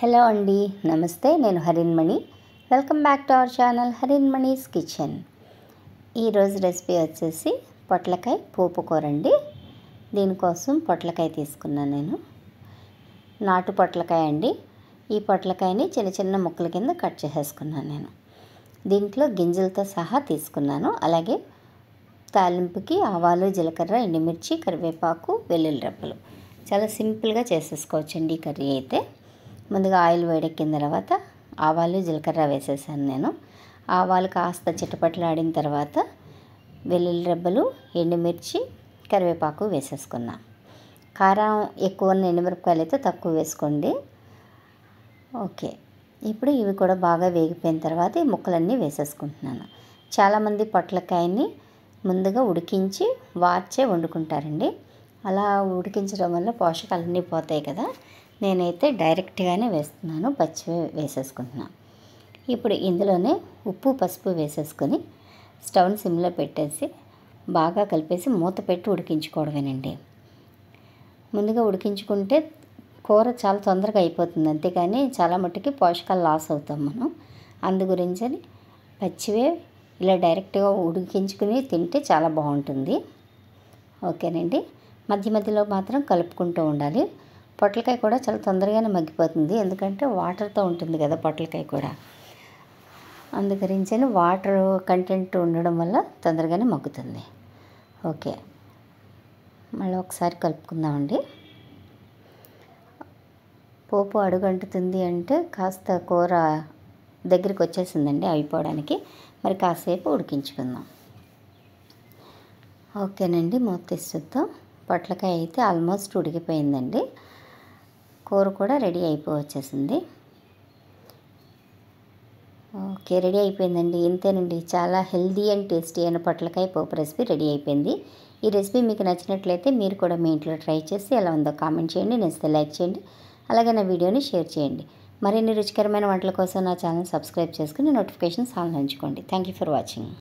Hello అండి, నమస్తే. నేను Harinmani. Welcome back to our channel Harinmani's kitchen. ఈరోజు రెసిపీ వచ్చేసి పొట్లకాయ పోపు కూర అండి. దీనికోసం పొట్లకాయ తీసుకున్నాను. నేను నాటు పొట్లకాయ అండి. ఈ పొట్లకాయని చిన్న చిన్న ముక్కల కింద కట్ చేసేసుకున్నాను. నేను దీంట్లో గింజలతో సహా తీసుకున్నాను. అలాగే తాలింపుకి ఆవాలు, జీలకర్ర, ఎండుమిర్చి, కరివేపాకు, వెల్లుల్లి రెబ్బలు. చాలా సింపుల్గా చేసేసుకోవచ్చండి ఈ కర్రీ అయితే. ముందుగా ఆయిల్ వేడెక్కిన తర్వాత ఆవాలు, జీలకర్ర వేసేసాను. నేను ఆవాలు కాస్త చిటపటలాడిన తర్వాత వెల్లుల్లి రెబ్బలు, ఎండుమిర్చి, కరివేపాకు వేసేసుకున్నా. కారం ఎక్కువ ఎండుమిరపకాయలు అయితే తక్కువ వేసుకోండి. ఓకే, ఇప్పుడు ఇవి కూడా బాగా వేగిపోయిన తర్వాత ఈ ముక్కలన్నీ వేసేసుకుంటున్నాను. చాలామంది పొట్లకాయని ముందుగా ఉడికించి వార్చే వండుకుంటారండి. అలా ఉడికించడం వల్ల పోషకాలన్నీ పోతాయి కదా. నేనైతే డైరెక్ట్గానే వేస్తున్నాను, పచ్చివే వేసేసుకుంటున్నాను. ఇప్పుడు ఇందులోనే ఉప్పు, పసుపు వేసేసుకొని స్టవ్ని సిమ్లో పెట్టేసి బాగా కలిపేసి మూత పెట్టి ఉడికించుకోవడమేనండి. ముందుగా ఉడికించుకుంటే కూర చాలా తొందరగా అయిపోతుంది, అంతేకాని చాలా మట్టుకి పోషకాలు లాస్ అవుతాం మనం. అందు గురించని పచ్చివే ఇలా డైరెక్ట్గా ఉడికించుకుని తింటే చాలా బాగుంటుంది. ఓకేనండి. మధ్య మధ్యలో మాత్రం కలుపుకుంటూ ఉండాలి. పొట్లకాయ కూడా చాలా తొందరగానే మగ్గిపోతుంది, ఎందుకంటే వాటర్తో ఉంటుంది కదా పొట్లకాయ కూడా. అందుగురించి వాటర్ కంటెంట్ ఉండడం వల్ల తొందరగానే మగ్గుతుంది. ఓకే, మళ్ళీ ఒకసారి కలుపుకుందామండి. పోపు అడుగంటుతుంది అంటే కాస్త కూర దగ్గరికి వచ్చేసిందండి అయిపోవడానికి. మరి కాసేపు ఉడికించుకుందాం. ఓకేనండి, మూత తీసి చూద్దాం. పొట్లకాయ అయితే ఆల్మోస్ట్ ఉడికిపోయిందండి. కూర కూడా రెడీ అయిపోవచ్చేసింది. ఓకే, రెడీ అయిపోయిందండి. ఇంతేనండి, చాలా హెల్దీ అండ్ టేస్టీ అయిన పొట్లకాయ పోపు రెసిపీ రెడీ అయిపోయింది. ఈ రెసిపీ మీకు నచ్చినట్లయితే మీరు కూడా మీ ఇంట్లో ట్రై చేసి ఎలా ఉందో కామెంట్ చేయండి, నచ్చితే లైక్ చేయండి, అలాగే నా వీడియోని షేర్ చేయండి. మరిన్ని రుచికరమైన వంటల కోసం నా ఛానల్ సబ్స్క్రైబ్ చేసుకుని నోటిఫికేషన్స్ ఆన్లో ఉంచుకోండి. Thank you for watching.